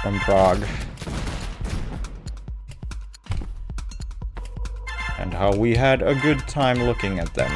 from Prague. And how we had a good time looking at them.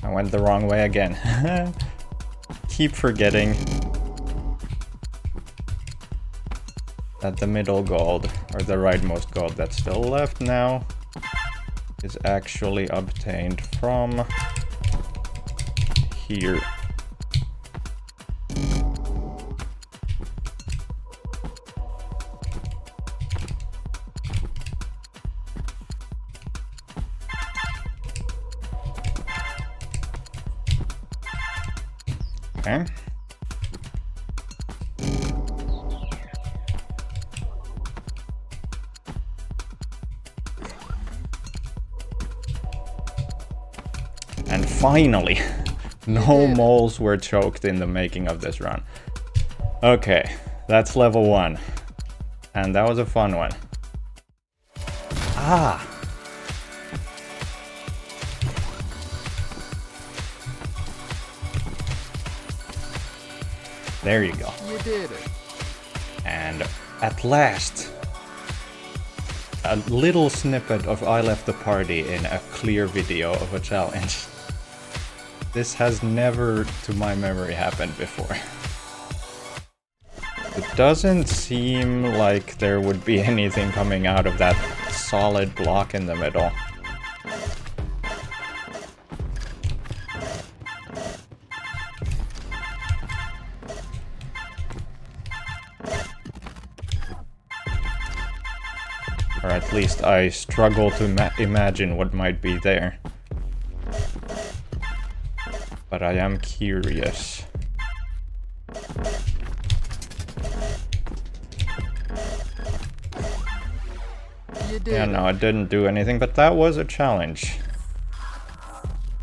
I went the wrong way again. Keep forgetting that the middle gold, or the rightmost gold that's still left now, is actually obtained from here. Okay. And finally, no moles were choked in the making of this run. Okay, that's level 1. And that was a fun one. Ah! There you go. You did it. And at last, a little snippet of I left the party in a clear video of a challenge. This has never, to my memory, happened before. It doesn't seem like there would be anything coming out of that solid block in the middle. Or at least I struggle to imagine what might be there. But I am curious. You did Yeah, no, it didn't do anything, but that was a challenge.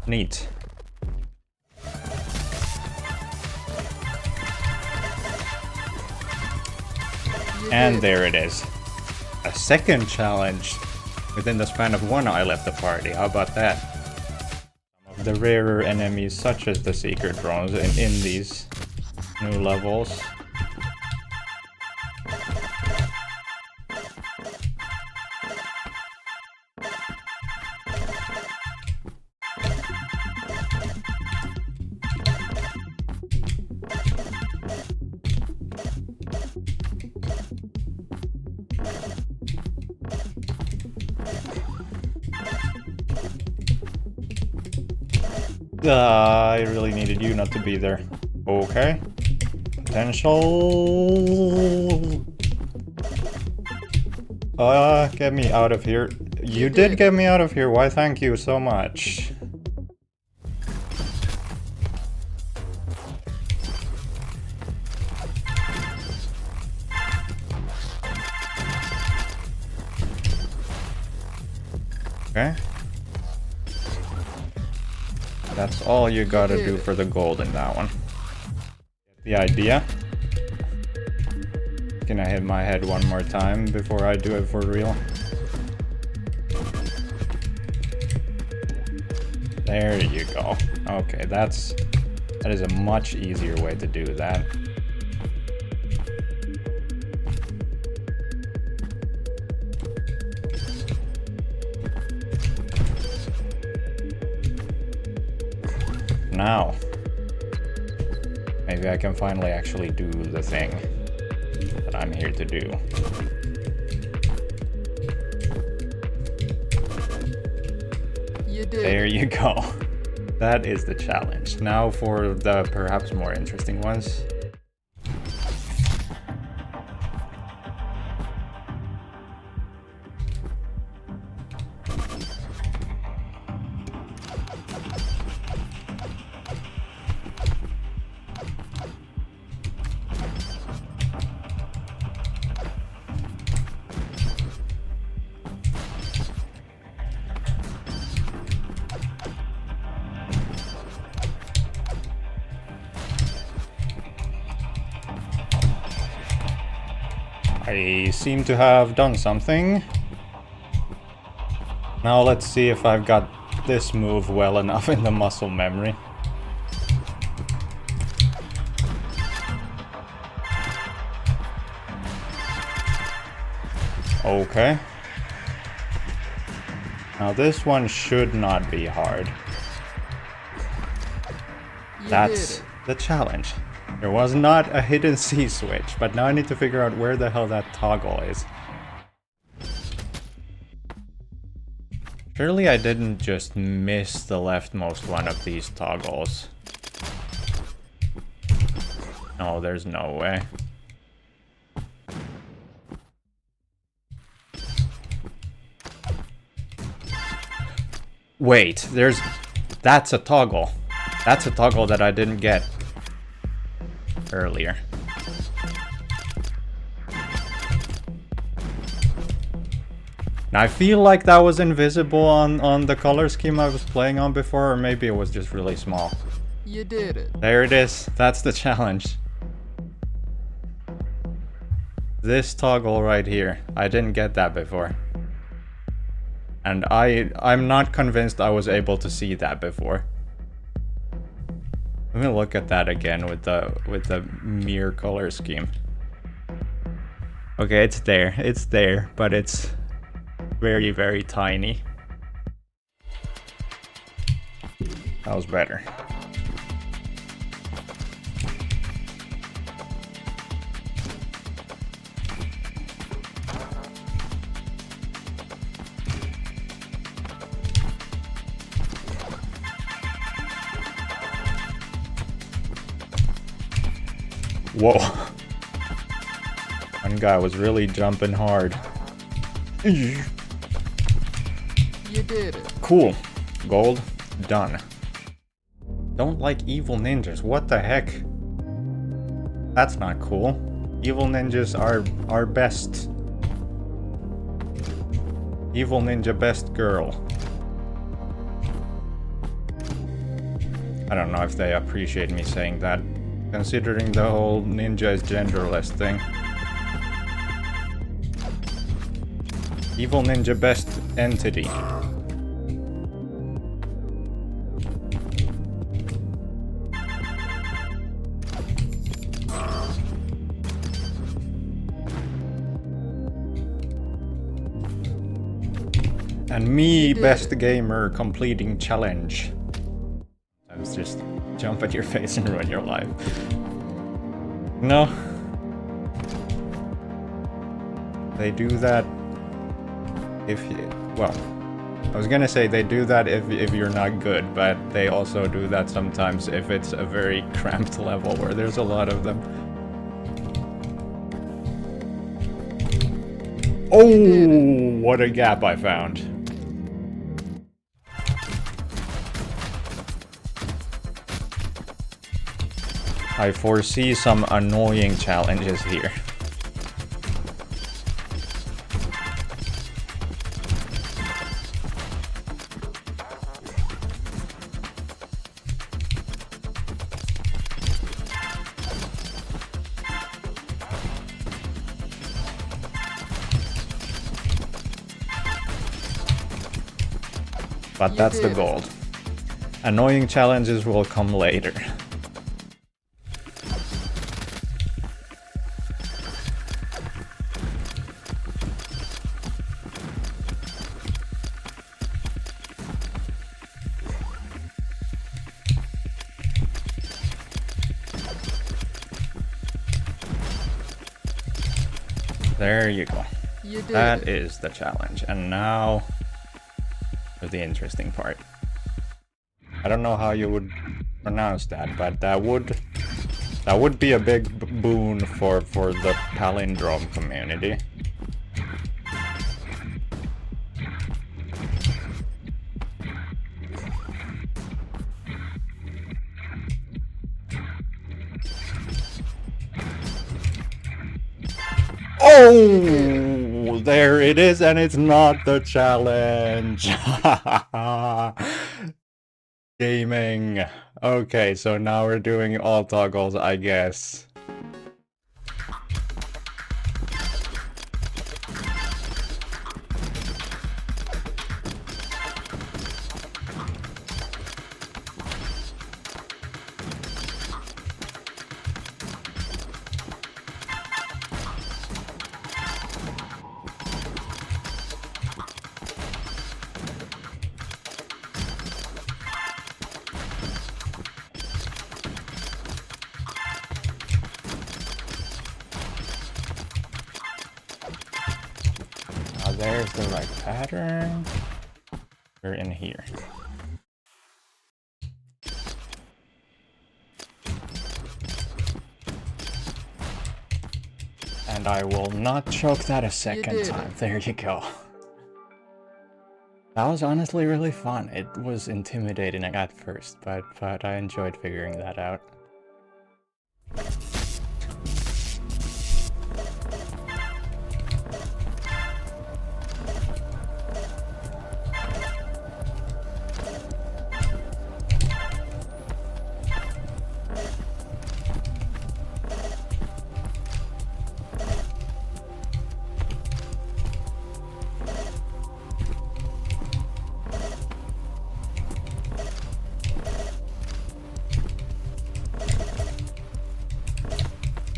Neat. And there it is. A second challenge within the span of one I left the party. How about that? Some of the rarer enemies, such as the secret drones in these new levels. I really needed you not to be there. Okay. Potential. Get me out of here. You did get me out of here. Why, thank you so much. Okay. That's all you gotta do for the gold in that one. Get the idea? Can I hit my head one more time before I do it for real? There you go. Okay, that is a much easier way to do that. Now, maybe I can finally actually do the thing that I'm here to do. You did. There you go. That is the challenge. Now for the perhaps more interesting ones. I seem to have done something. Now let's see if I've got this move well enough in the muscle memory. Okay. Now this one should not be hard. That's the challenge. There was not a hidden C switch, but now I need to figure out where the hell that toggle is. Surely I didn't just miss the leftmost one of these toggles. No, there's no way. Wait, that's a toggle. That's a toggle that I didn't get earlier. Now I feel like that was invisible on the color scheme I was playing on before, or maybe it was just really small. You did it. There it is. That's the challenge. This toggle right here. I didn't get that before. And I'm not convinced I was able to see that before. Let me look at that again with the mirror color scheme. Okay, it's there, but it's very, very tiny. That was better. Whoa. One guy was really jumping hard. You did it. Cool. Gold. Done. Don't like evil ninjas. What the heck? That's not cool. Evil ninjas are best. Evil ninja best girl. I don't know if they appreciate me saying that, considering the whole ninja is genderless thing. Evil ninja best entity. And me, best gamer, completing challenge. I was just jump at your face and ruin your life. No. They do that if you... Well, I was gonna say they do that if you're not good, but they also do that sometimes if it's a very cramped level where there's a lot of them. Oh, what a gap I found. I foresee some annoying challenges here. But that's the goal. Annoying challenges will come later. There you go. That is the challenge. And now for the interesting part. I don't know how you would pronounce that, but that would be a big boon for the palindrome community. Oh, there it is, and it's not the challenge. Gaming. Okay, so now we're doing all toggles, I guess. There's the right pattern. We're in here. And I will not choke that a second time. There you go. That was honestly really fun. It was intimidating at first, but I enjoyed figuring that out.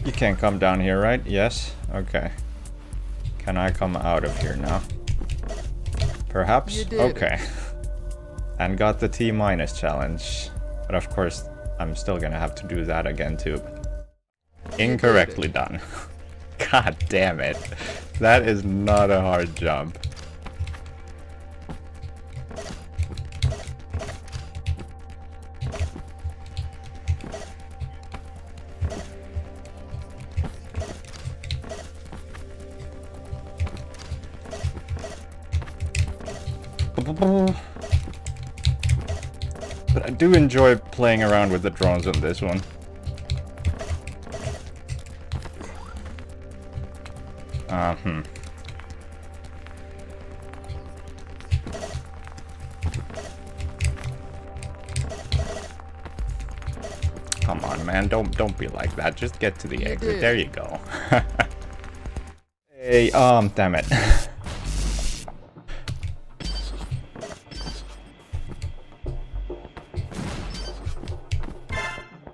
You can't come down here, right? Yes? Okay. Can I come out of here now? Perhaps? Okay. And got the T- challenge. But of course, I'm still gonna have to do that again too. Incorrectly done. God damn it. That is not a hard jump. But I do enjoy playing around with the drones on this one. Come on, man, don't be like that. Just get to the exit. There you go. Hey, damn it.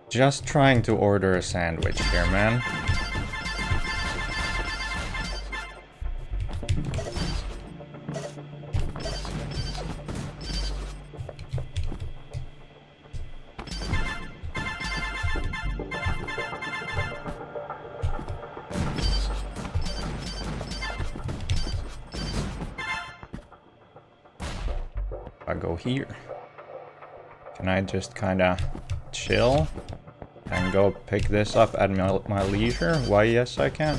Just trying to order a sandwich here, man. I go here. Can I just kinda chill and go pick this up at my leisure? Why, yes, I can.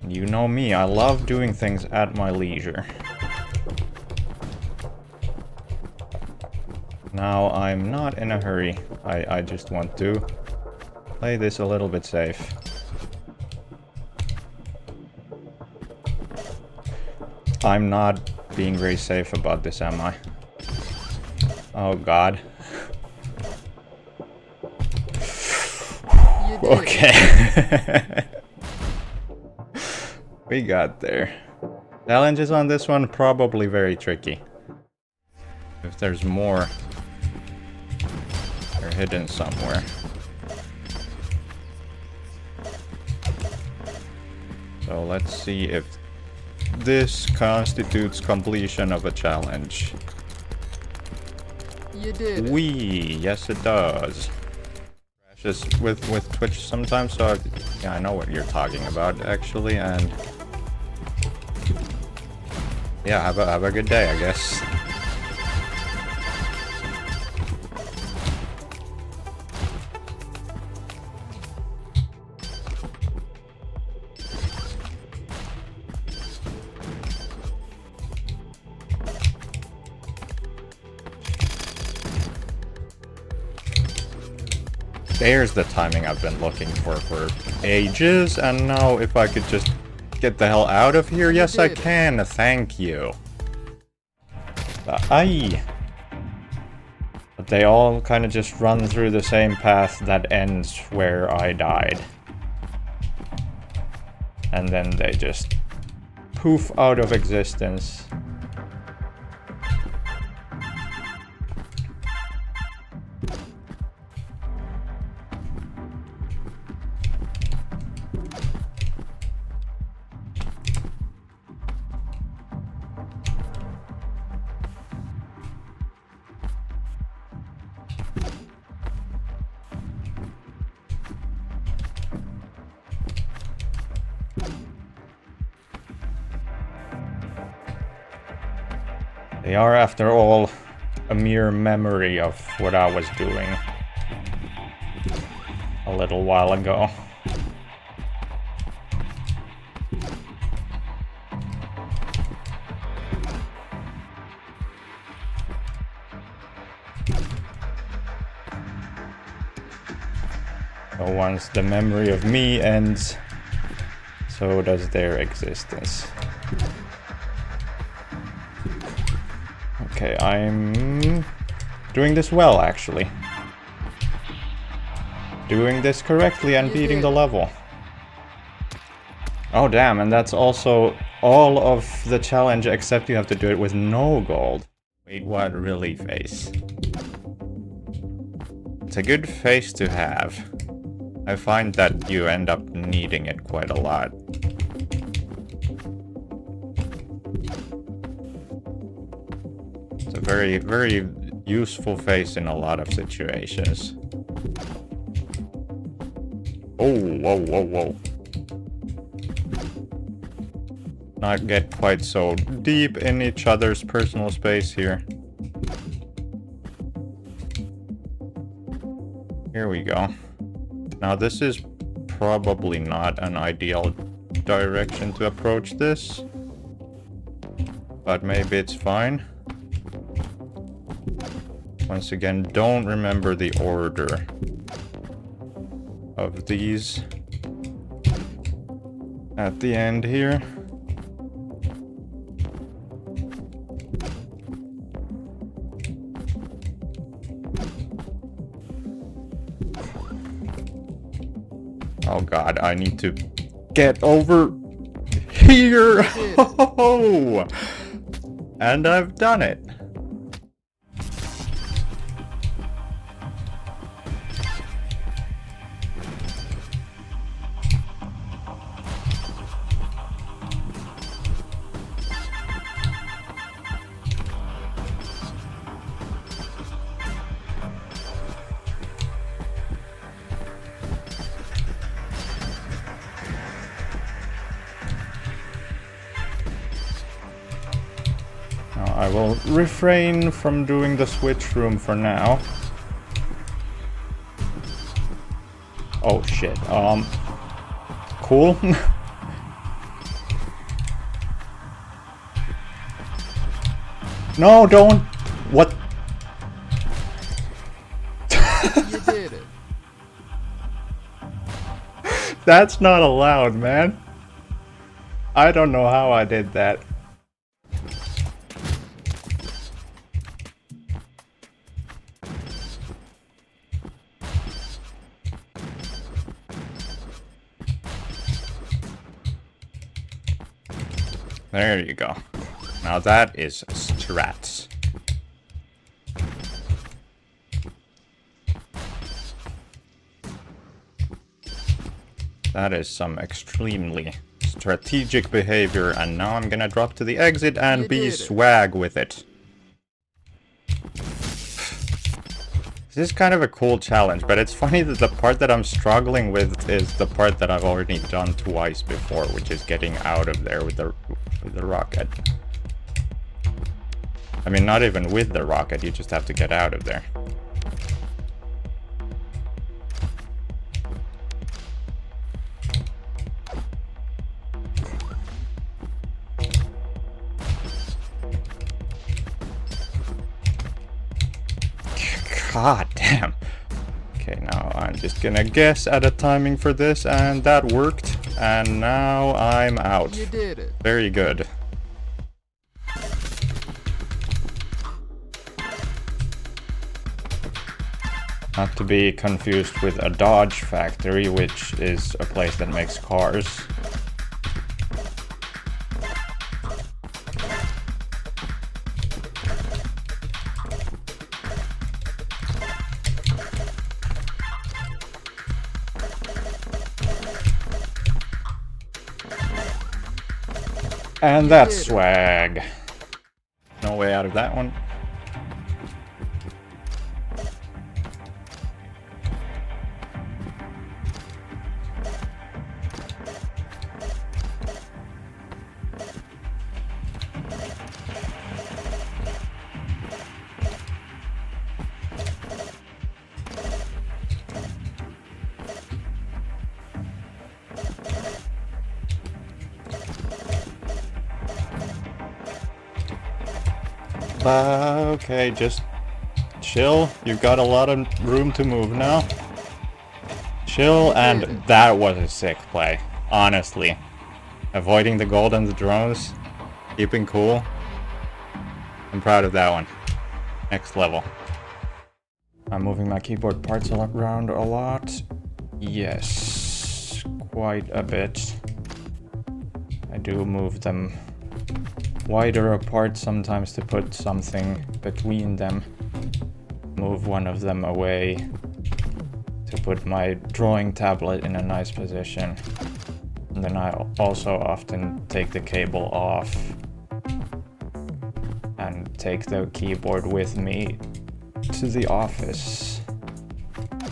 You know me, I love doing things at my leisure. Now, I'm not in a hurry. I just want to play this a little bit safe. I'm not being very safe about this, am I? Oh god. Okay. We got there. Challenges on this one, probably very tricky. If there's more, they're hidden somewhere. So let's see if this constitutes completion of a challenge. You did. Wee, yes it does. just with Twitch sometimes, so yeah, I know what you're talking about actually, and yeah, have a good day, I guess. There's the timing I've been looking for ages, and now if I could just get the hell out of here. Yes, I can. Thank you. Aye. But they all kind of just run through the same path that ends where I died. And then they just poof out of existence. They are, after all, a mere memory of what I was doing a little while ago. So once the memory of me ends, so does their existence. Okay, I'm doing this well, actually. Doing this correctly and beating the level. Oh damn, and that's also all of the challenge, except you have to do it with no gold. Wait, what really face? It's a good face to have. I find that you end up needing it quite a lot. It's a very, very useful face in a lot of situations. Oh, whoa, whoa, whoa. Not get quite so deep in each other's personal space here. Here we go. Now this is probably not an ideal direction to approach this, but maybe it's fine. Once again, don't remember the order of these at the end here. Oh god, I need to get over here! Oh, and I've done it. I will refrain from doing the switch room for now. Oh shit, cool. No, don't. What? You did it. That's not allowed, man. I don't know how I did that. There you go. Now that is strats. That is some extremely strategic behavior, and now I'm gonna drop to the exit and be swag with it. This This is kind of a cool challenge, but it's funny that the part that I'm struggling with is the part that I've already done twice before, which is getting out of there with the rocket. I mean, not even with the rocket, you just have to get out of there. God damn. Okay, now I'm just gonna guess at a timing for this, and that worked. And now I'm out. You did it. Very good. Not to be confused with a Dodge factory, which is a place that makes cars. And that's swag. No way out of that one. Okay, just chill. You've got a lot of room to move now. Chill, and that was a sick play, honestly. Avoiding the gold and the drones, keeping cool. I'm proud of that one. Next level. I'm moving my keyboard parts around a lot. Yes, quite a bit. I do move them wider apart sometimes to put something between them. Move one of them away to put my drawing tablet in a nice position. And then I also often take the cable off and take the keyboard with me to the office.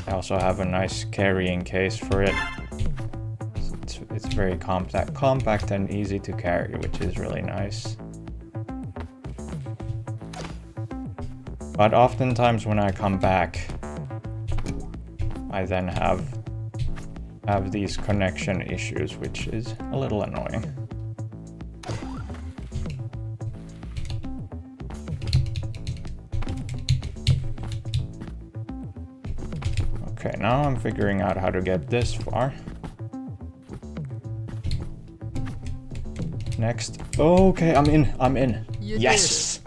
I also have a nice carrying case for it. It's very compact and easy to carry, which is really nice. But oftentimes when I come back, I then have these connection issues, which is a little annoying. Okay, now I'm figuring out how to get this far. Next. Okay, I'm in. Yes!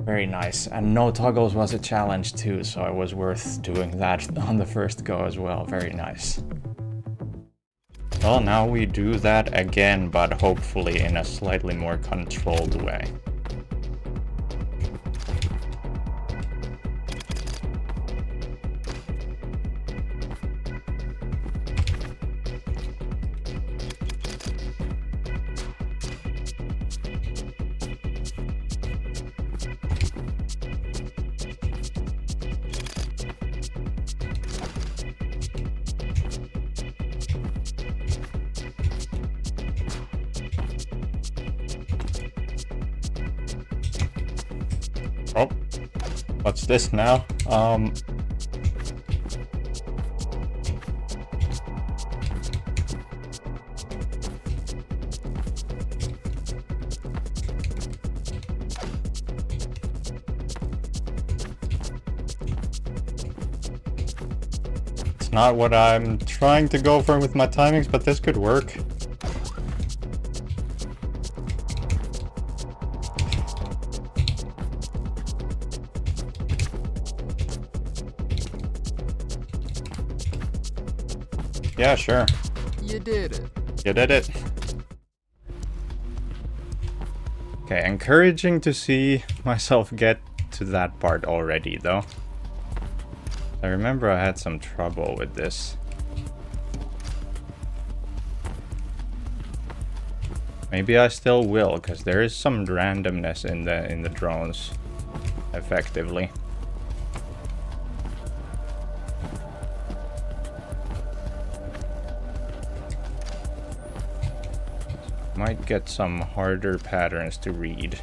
Very nice. And no toggles was a challenge too, so it was worth doing that on the first go as well. Very nice. Well, now we do that again, but hopefully in a slightly more controlled way. Oh, what's this now? It's not what I'm trying to go for with my timings, but this could work. Yeah, sure. You did it. You did it. Okay, encouraging to see myself get to that part already, though. I remember I had some trouble with this. Maybe I still will, because there is some randomness in the drones, effectively. might get some harder patterns to read.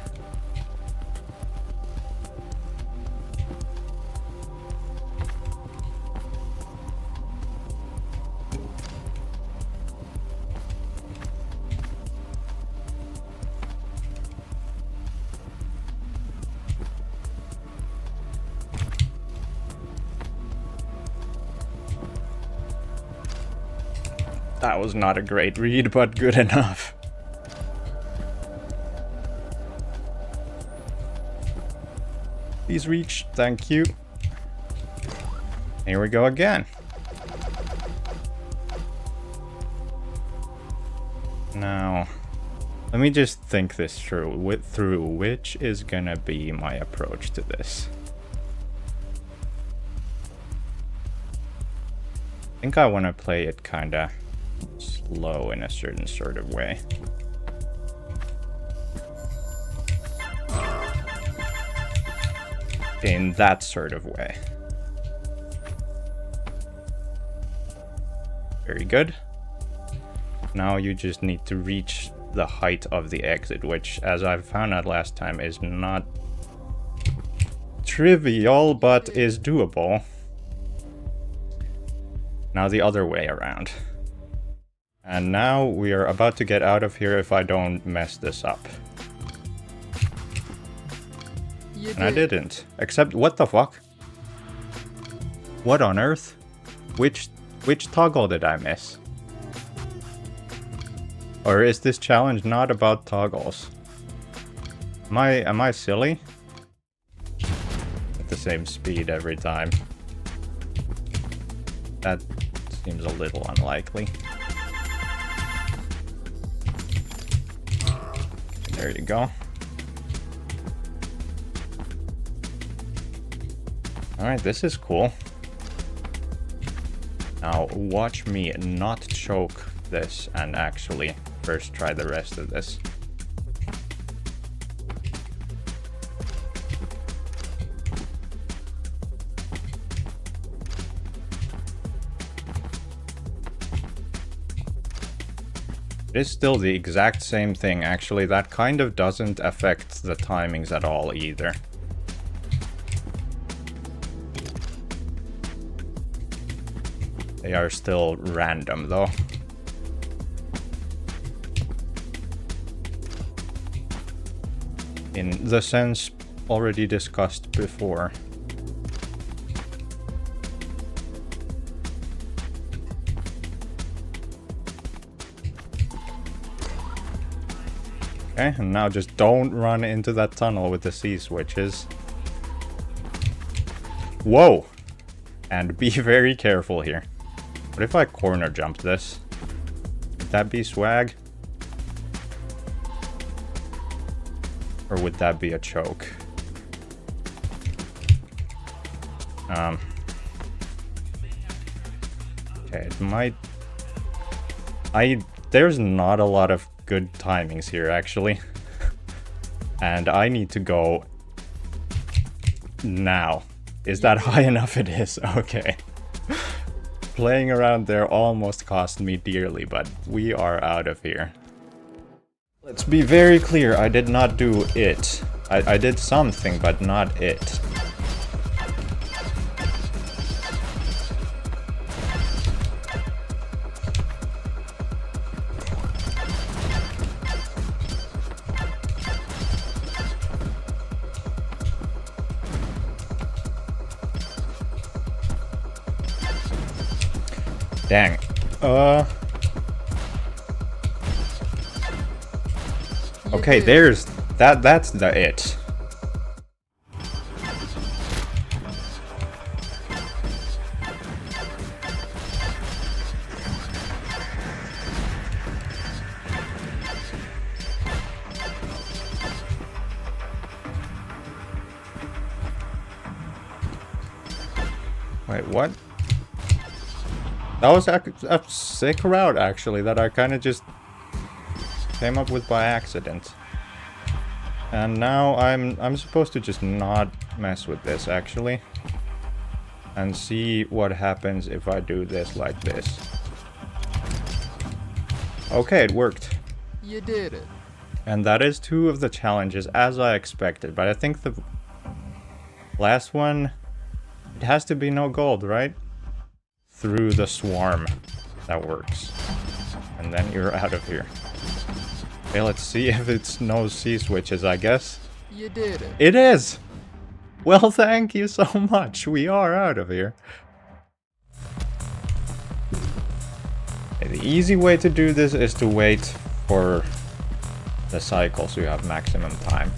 That was not a great read, but good enough. Please reach, thank you. Here we go again. Now, let me just think this through. Which is gonna be my approach to this? I think I want to play it kinda slow in a certain sort of way. In that sort of way. Very good. Now you just need to reach the height of the exit, which, as I found out last time, is not trivial, but is doable. Now the other way around. And now we are about to get out of here if I don't mess this up. And I didn't. Except, what the fuck? What on earth? Which toggle did I miss? Or is this challenge not about toggles? Am I silly? At the same speed every time. That seems a little unlikely. There you go. Alright, this is cool. Now, watch me not choke this and actually first try the rest of this. It is still the exact same thing, actually. That kind of doesn't affect the timings at all either. They are still random, though. In the sense already discussed before. Okay, and now just don't run into that tunnel with the C switches. Whoa! And be very careful here. What if I corner jump this? Would that be swag? Or would that be a choke? Okay, it might... There's not a lot of good timings here, actually. And I need to go now. Is that high enough? It is. Okay. Playing around there almost cost me dearly, but we are out of here. Let's be very clear, I did not do it. I did something, but not it. Dang. Okay, there's that's the it. Wait, what? That was a sick route, actually, that I kind of just came up with by accident. And now I'm supposed to just not mess with this, actually. And see what happens if I do this like this. Okay, it worked. You did it. And that is 2 of the challenges as I expected, but I think the last one, it has to be no gold, right? Through the swarm. That works. And then you're out of here. Okay, let's see if it's no C-switches, I guess. You did it. It is! Well, thank you so much. We are out of here. Okay, the easy way to do this is to wait for the cycle so you have maximum time.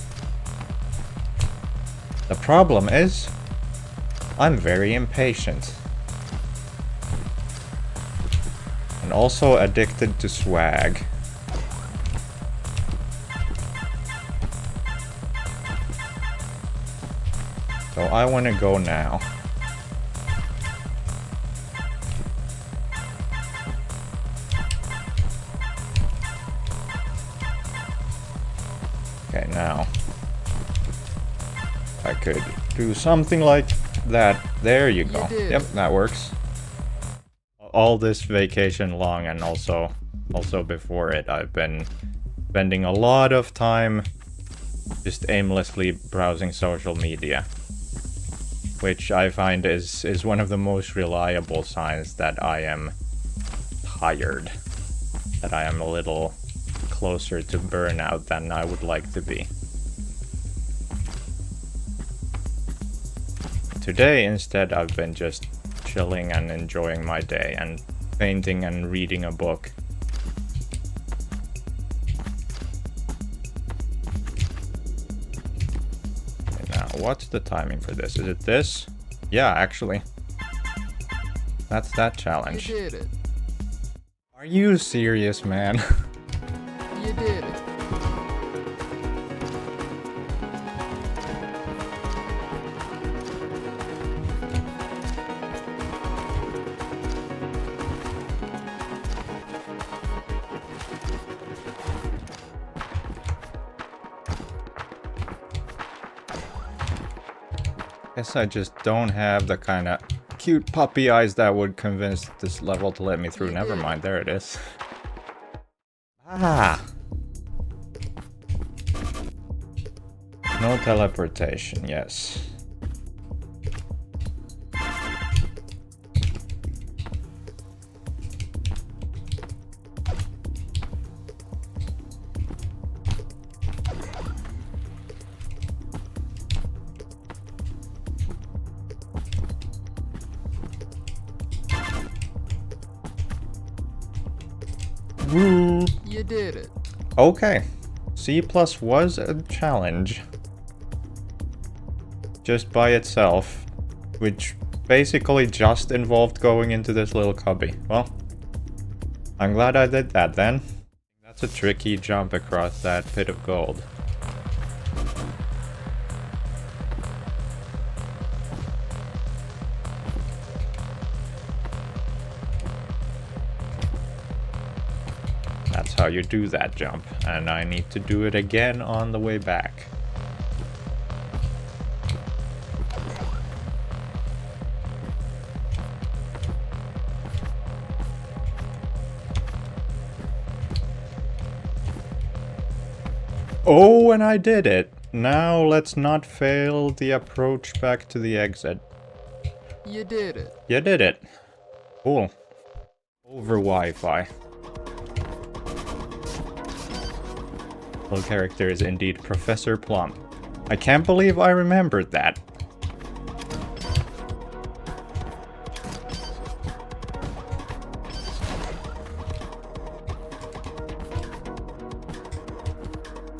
The problem is, I'm very impatient. And also addicted to swag. So I want to go now. Okay, now I could do something like that. There you go. Yep, that works. All this vacation long and also before it, I've been spending a lot of time just aimlessly browsing social media, which I find is one of the most reliable signs that I am tired, that I am a little closer to burnout than I would like to be. Today, instead, I've been just chilling and enjoying my day and painting and reading a book. Okay, now, what's the timing for this? Is it this? Yeah, actually. That's that challenge. You did it. Are you serious, man? You did it. Guess I just don't have the kind of cute puppy eyes that would convince this level to let me through. Never mind, there it is. Ah! No teleportation, yes. Woo! You did it. Okay. C+ was a challenge. Just by itself. Which basically just involved going into this little cubby. Well, I'm glad I did that then. That's a tricky jump across that pit of gold. That's how you do that jump, and I need to do it again on the way back. Oh, and I did it! Now let's not fail the approach back to the exit. You did it. You did it. Cool. Over Wi-Fi. The character is indeed Professor Plum. I can't believe I remembered that.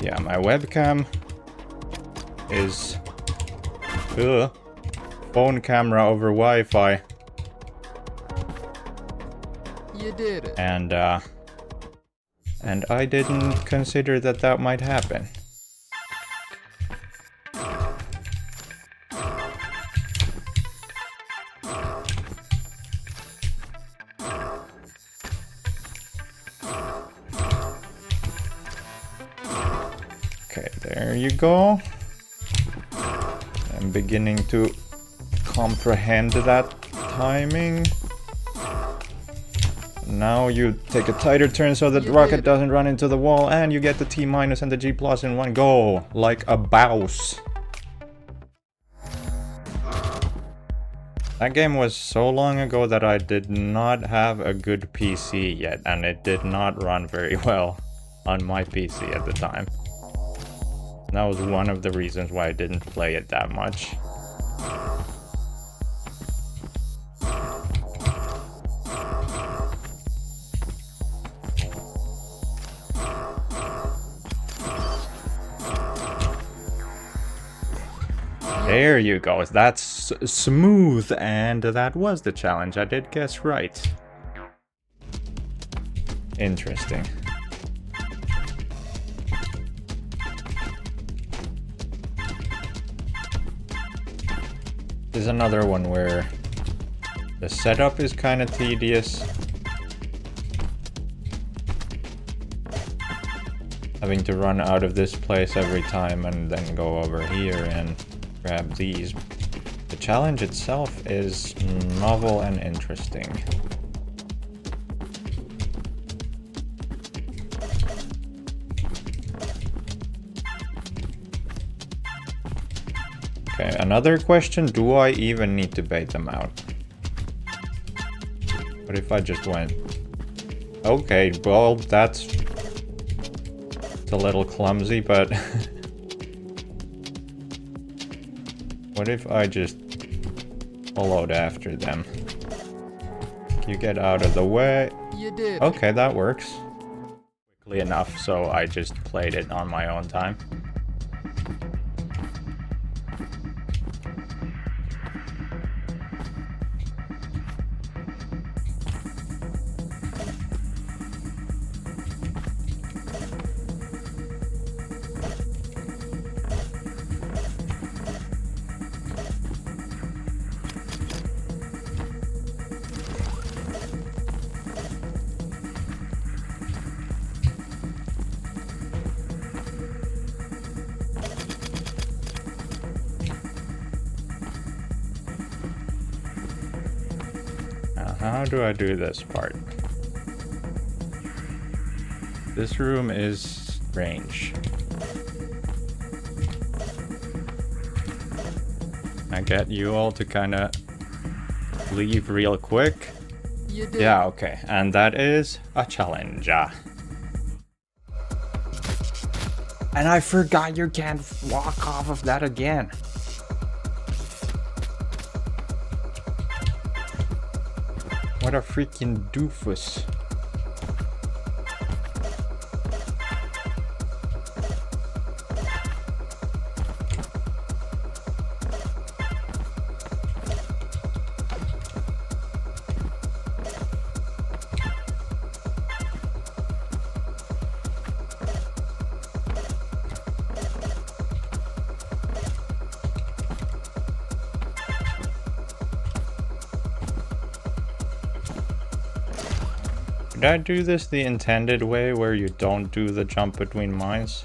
Yeah, my webcam is phone camera over Wi-Fi. You did it. And I didn't consider that that might happen. Okay, there you go. I'm beginning to comprehend that timing. Now you take a tighter turn so that the rocket doesn't run into the wall, and you get the T- and the G+ in one go, like a bouse. That game was so long ago that I did not have a good PC yet, and it did not run very well on my PC at the time. That was one of the reasons why I didn't play it that much. There you go, that's smooth, and that was the challenge. I did guess right. Interesting. This is another one where the setup is kind of tedious. Having to run out of this place every time and then go over here and grab these. The challenge itself is novel and interesting. Okay, another question, do I even need to bait them out? What if I just went... Okay, well, that's a little clumsy, but... What if I just followed after them? You get out of the way. You did. Okay, that works. Quickly enough, so I just played it on my own time. How do I do this part? This room is strange. I get you all to kind of leave real quick. You did. Yeah, okay. And that is a challenge. And I forgot you can't walk off of that again. What a freaking doofus. Did I do this the intended way, where you don't do the jump between mines?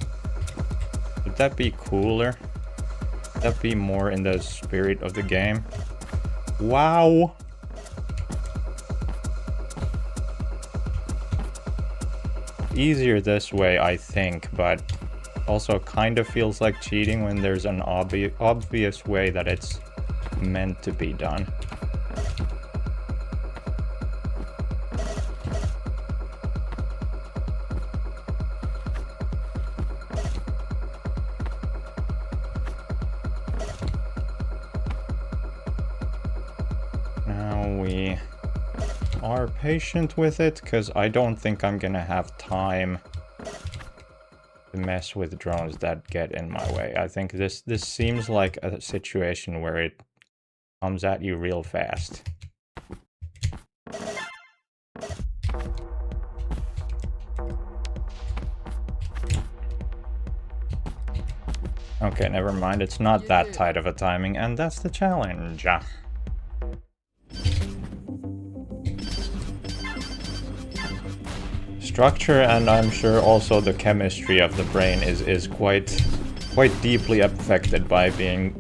Would that be cooler? Would that be more in the spirit of the game? Wow! Easier this way, I think, but also kind of feels like cheating when there's an obvious way that it's meant to be done. Are patient with it, because I don't think I'm gonna have time to mess with drones that get in my way. I think this seems like a situation where it comes at you real fast. Okay, never mind, it's not that tight of a timing, and that's the challenge. Structure, and I'm sure also the chemistry of the brain is quite deeply affected by being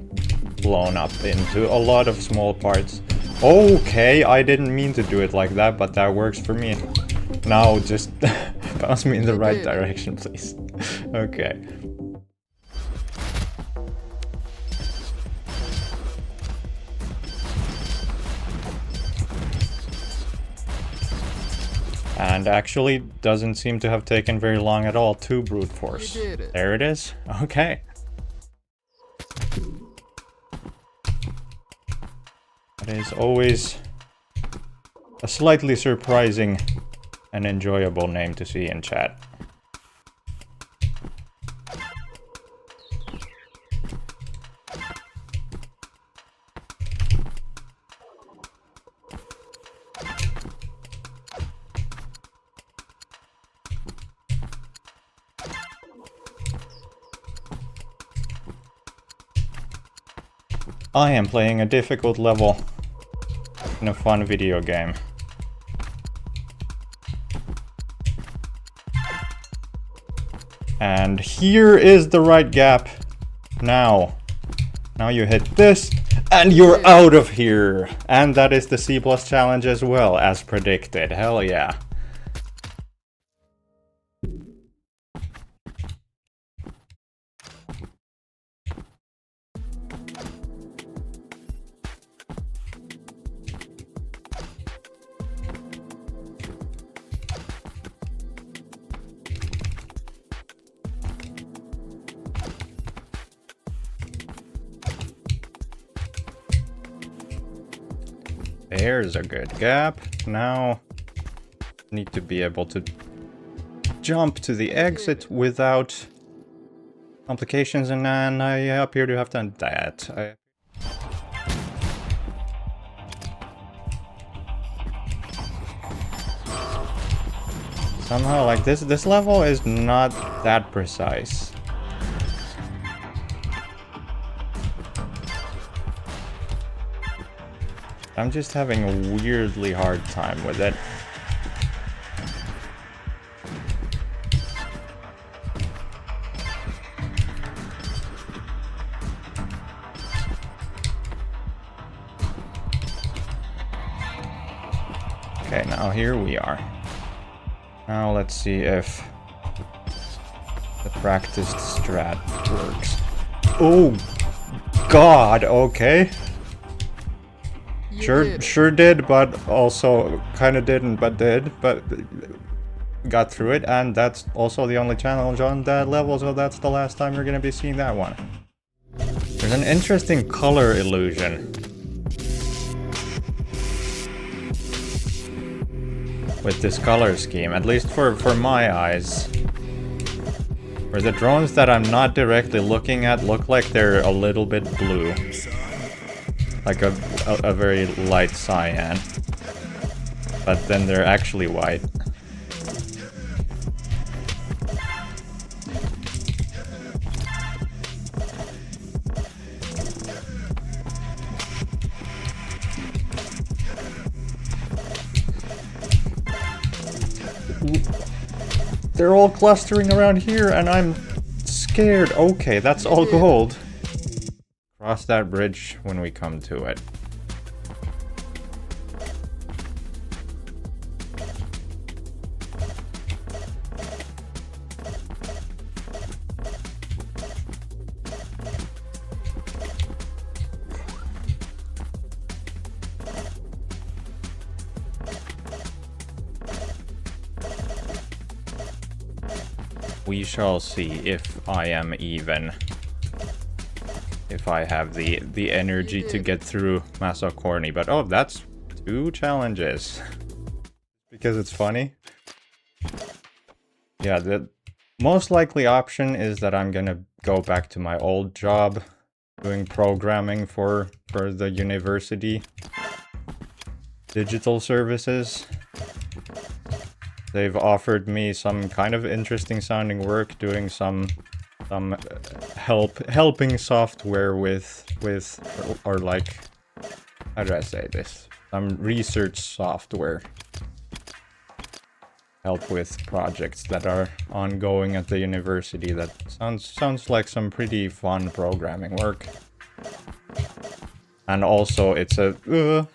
blown up into a lot of small parts. Okay, I didn't mean to do it like that, but that works for me. Now just bounce me in the right direction, please. Okay. And actually doesn't seem to have taken very long at all to brute force. There it is. Okay. That is always a slightly surprising and enjoyable name to see in chat. I am playing a difficult level in a fun video game. And here is the right gap. Now you hit this, and you're out of here! And that is the C+ challenge as well, as predicted. Hell yeah. There's a good gap. Now, need to be able to jump to the exit without complications, and then I appear to have done that. Somehow, like, this level is not that precise. I'm just having a weirdly hard time with it. Okay, now here we are. Now let's see if the practiced strat works. Oh God, okay. Sure did, but also kind of didn't, but did, but got through it, and that's also the only challenge on that level, so that's the last time you're gonna be seeing that one. There's an interesting color illusion with this color scheme, at least for my eyes. Where the drones that I'm not directly looking at look like they're a little bit blue. Like a very light cyan. But then they're actually white. They're all clustering around here and I'm scared. Okay, that's all gold. Cross that bridge when we come to it. We shall see if I am even. If I have the energy to get through masocorny, but oh, that's 2 challenges. Because it's funny. Yeah, the most likely option is that I'm gonna go back to my old job doing programming for the university digital services. They've offered me some kind of interesting sounding work doing some helping software with or like, how do I say this? Some research software. Help with projects that are ongoing at the university. That sounds like some pretty fun programming work. And also it's a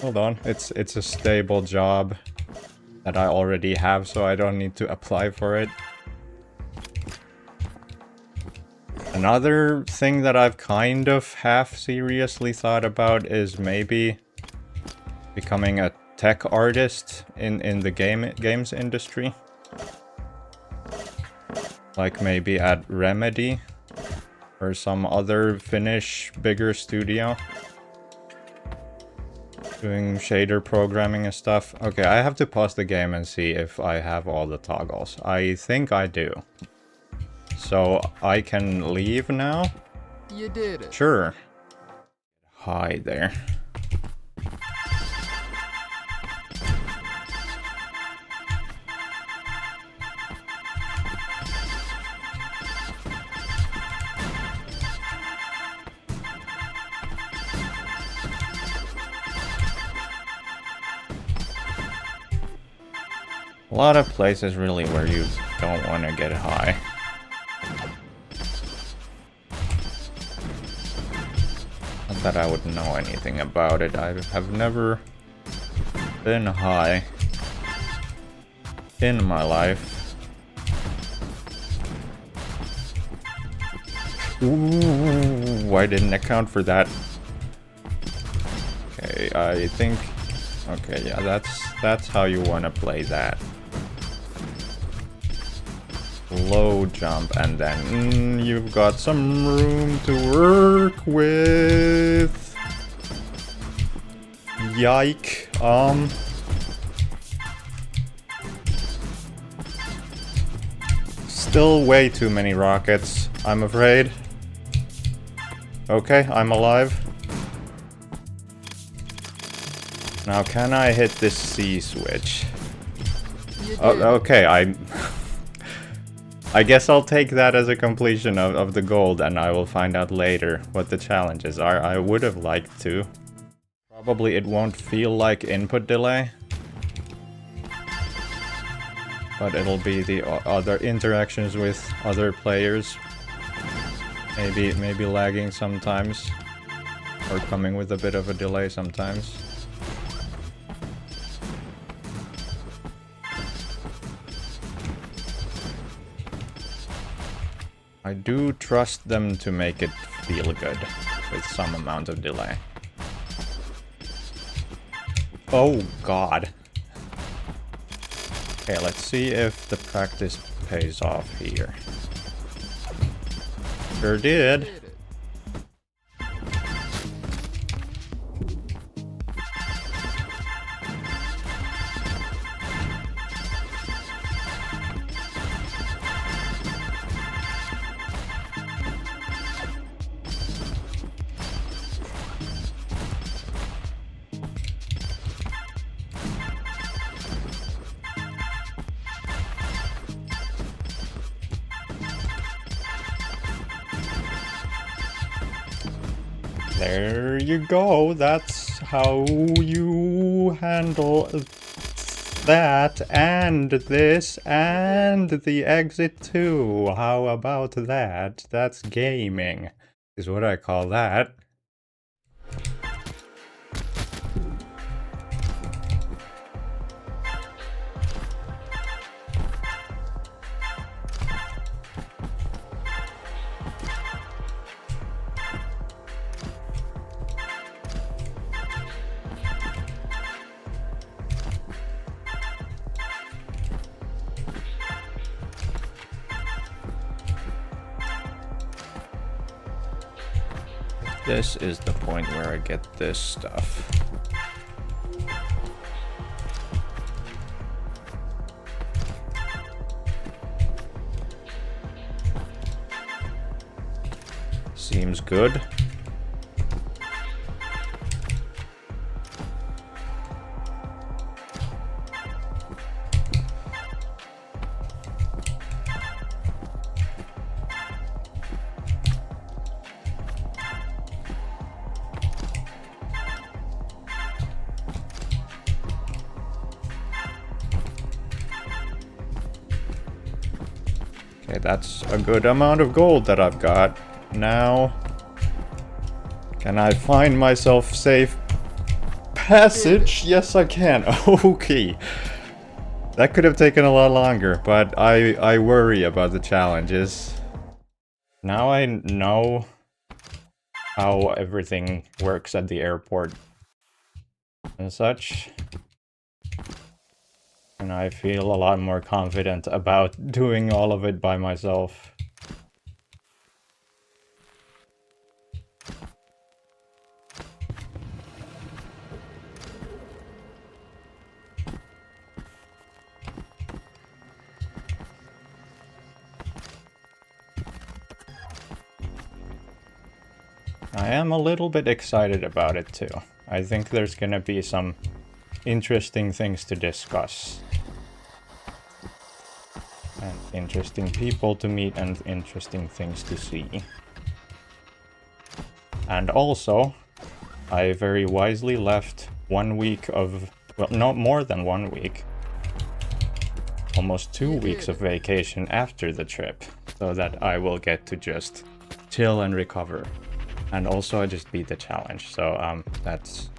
Hold on, it's a stable job that I already have, so I don't need to apply for it. Another thing that I've kind of half-seriously thought about is maybe becoming a tech artist in the games industry. Like maybe at Remedy or some other Finnish bigger studio. Doing shader programming and stuff. Okay, I have to pause the game and see if I have all the toggles. I think I do. So I can leave now? You did it. Sure. Hi there. A lot of places really where you don't want to get high. Not that I would know anything about it. I have never been high in my life. Ooh, I didn't account for that. Okay, I think... Okay, yeah, that's how you want to play that. Low jump, and then you've got some room to work with. Yike. Still way too many rockets, I'm afraid. Okay, I'm alive. Now can I hit this C switch? Oh, okay, I guess I'll take that as a completion of the gold, and I will find out later what the challenges are. I would have liked to. Probably it won't feel like input delay. But it'll be the other interactions with other players. Maybe lagging sometimes. Or coming with a bit of a delay sometimes. I do trust them to make it feel good, with some amount of delay. Oh god. Okay, let's see if the practice pays off here. Sure did. There you go, that's how you handle that, and this, and the exit too. How about that? That's gaming, is what I call that. This is the point where I get this stuff. Seems good. Okay, that's a good amount of gold that I've got. Now, can I find myself safe passage? Yes, I can. Okay. That could have taken a lot longer, but I worry about the challenges. Now I know how everything works at the airport and such. And I feel a lot more confident about doing all of it by myself. I am a little bit excited about it too. I think there's gonna be some interesting things to discuss. And interesting people to meet and interesting things to see. And also, I very wisely left 1 week of, well, not more than 1 week. Almost 2 weeks of vacation after the trip, so that I will get to just chill and recover. And also I just beat the challenge, so that's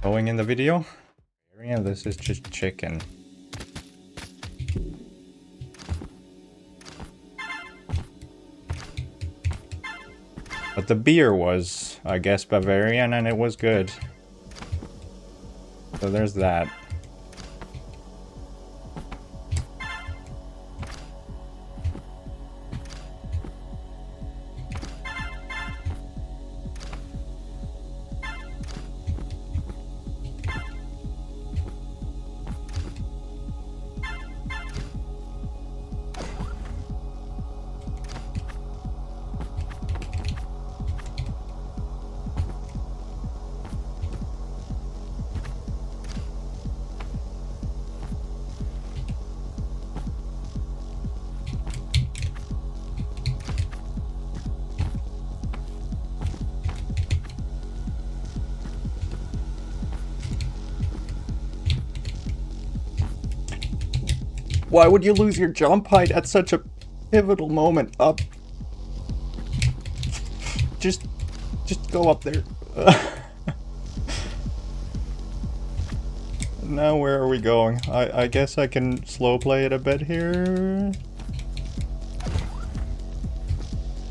going in the video. Yeah, this is just chicken. But the beer was, I guess, Bavarian, and it was good. So there's that. Why would you lose your jump height at such a pivotal moment? Up. Just go up there. Now where are we going? I guess I can slow play it a bit here.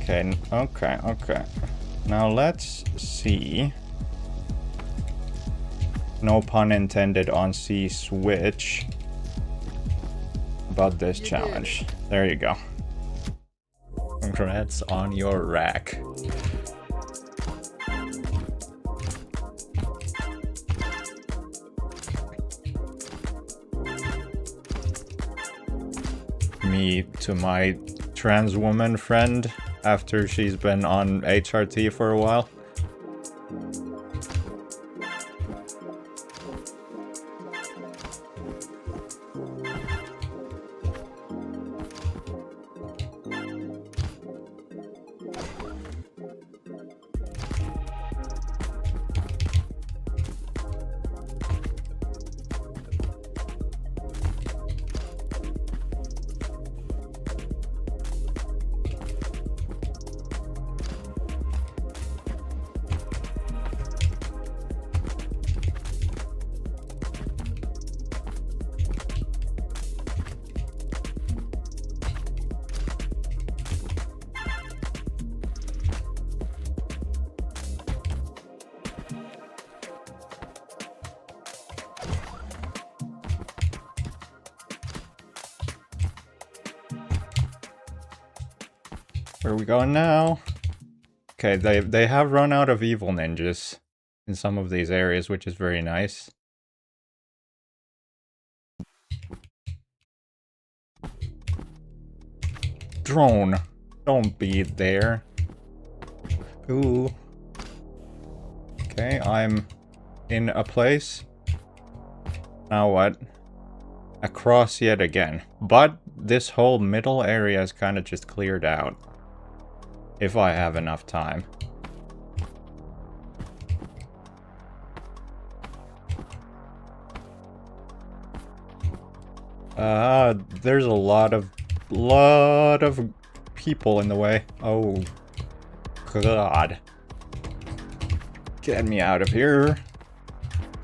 Okay. Now let's see. No pun intended on C switch. About this challenge. There you go. Congrats on your rack. Me to my trans woman friend after she's been on HRT for a while. Where are we going now? Okay, they have run out of evil ninjas in some of these areas, which is very nice. Drone, don't be there. Ooh. Okay, I'm in a place. Now what? Across yet again. But this whole middle area is kind of just cleared out. If I have enough time. There's a lot of people in the way. Oh, God. Get me out of here.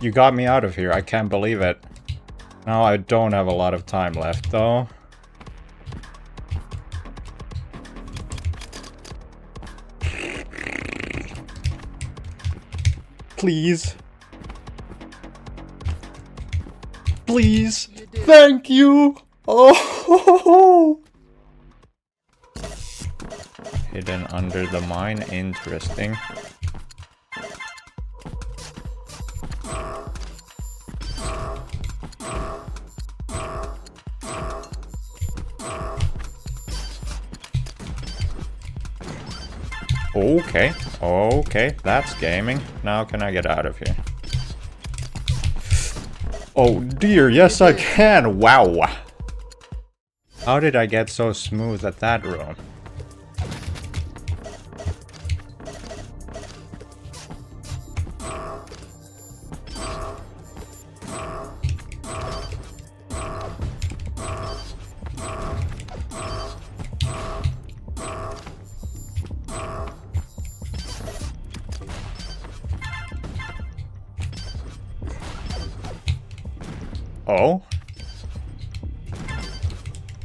You got me out of here. I can't believe it. Now I don't have a lot of time left, though. Please. Please. Thank you. Oh. Hidden under the mine. Interesting. Okay, okay, that's gaming. Now can I get out of here? Oh dear, yes I can! Wow! How did I get so smooth at that room? Oh?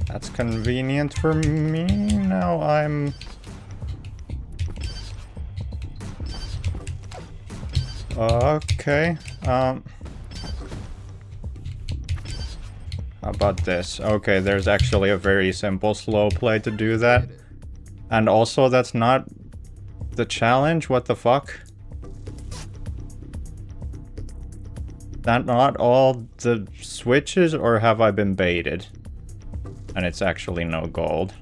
That's convenient for me. Now I'm... Okay. How about this? Okay, there's actually a very simple slow play to do that. And also, that's not the challenge? What the fuck? That not all the switches, or have I been baited? And it's actually no gold.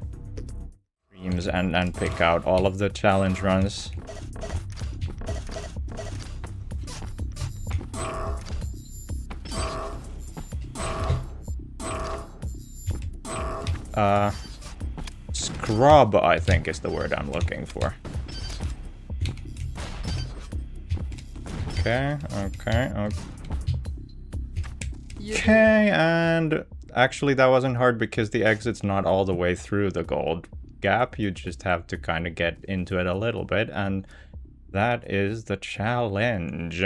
Dreams and pick out all of the challenge runs. Scrub, I think is the word I'm looking for. Okay, okay, okay. Okay, and actually that wasn't hard because the exit's not all the way through the gold gap. You just have to kind of get into it a little bit, and that is the challenge.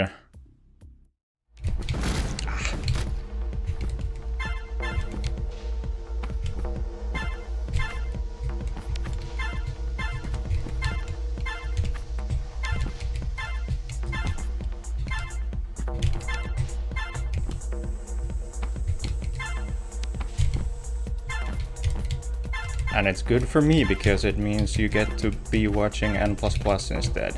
And it's good for me because it means you get to be watching N++ instead.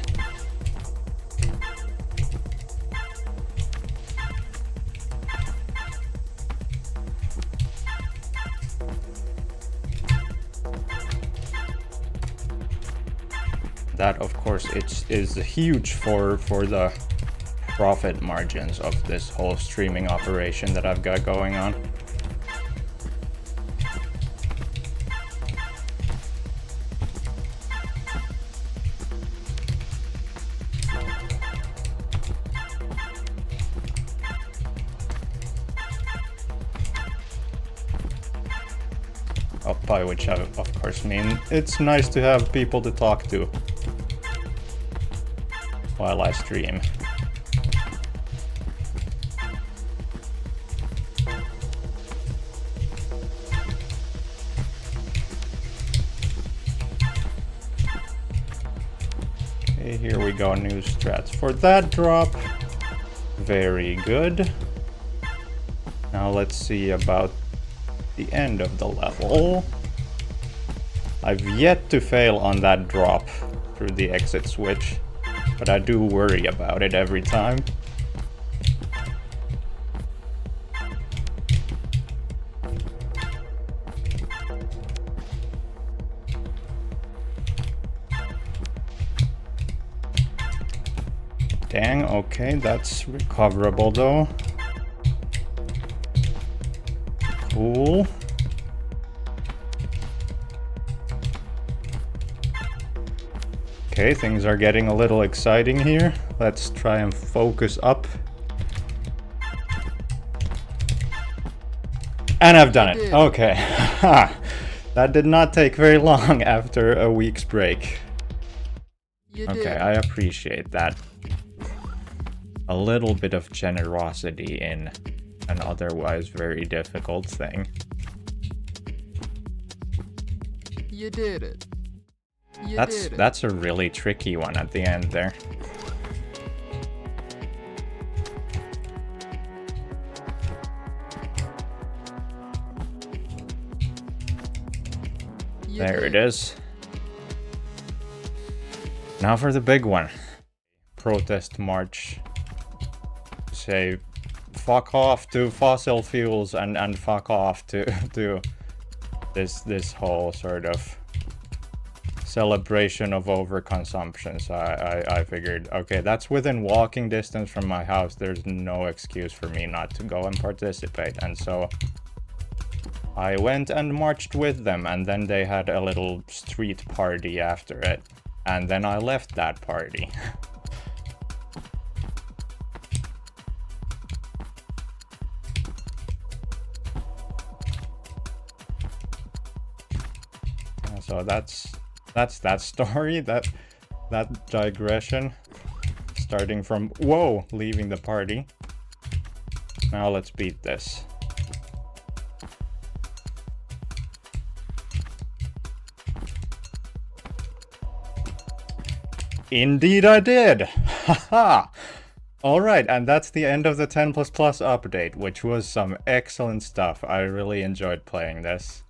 That, of course, is huge for the profit margins of this whole streaming operation that I've got going on. By which I, of course, mean it's nice to have people to talk to while I stream. Okay, here we go, new strats for that drop. Very good. Now let's see about the end of the level. I've yet to fail on that drop through the exit switch, but I do worry about it every time. Dang, okay, that's recoverable though. Cool. Okay, things are getting a little exciting here. Let's try and focus up. And I've done it. Okay. That did not take very long after a week's break. Okay, I appreciate that. a little bit of generosity in an otherwise very difficult thing. You did it. You did it. That's a really tricky one at the end there. There it is. Now for the big one. Protest march. Say fuck off to fossil fuels and fuck off to this whole sort of celebration of overconsumption. So I figured, okay, that's within walking distance from my house. There's no excuse for me not to go and participate. And so I went and marched with them, and then they had a little street party after it. And then I left that party. So that's that story, that digression. Starting from, whoa, leaving the party. Now let's beat this. Indeed I did! Haha! Alright, and that's the end of the 10++ update, which was some excellent stuff. I really enjoyed playing this.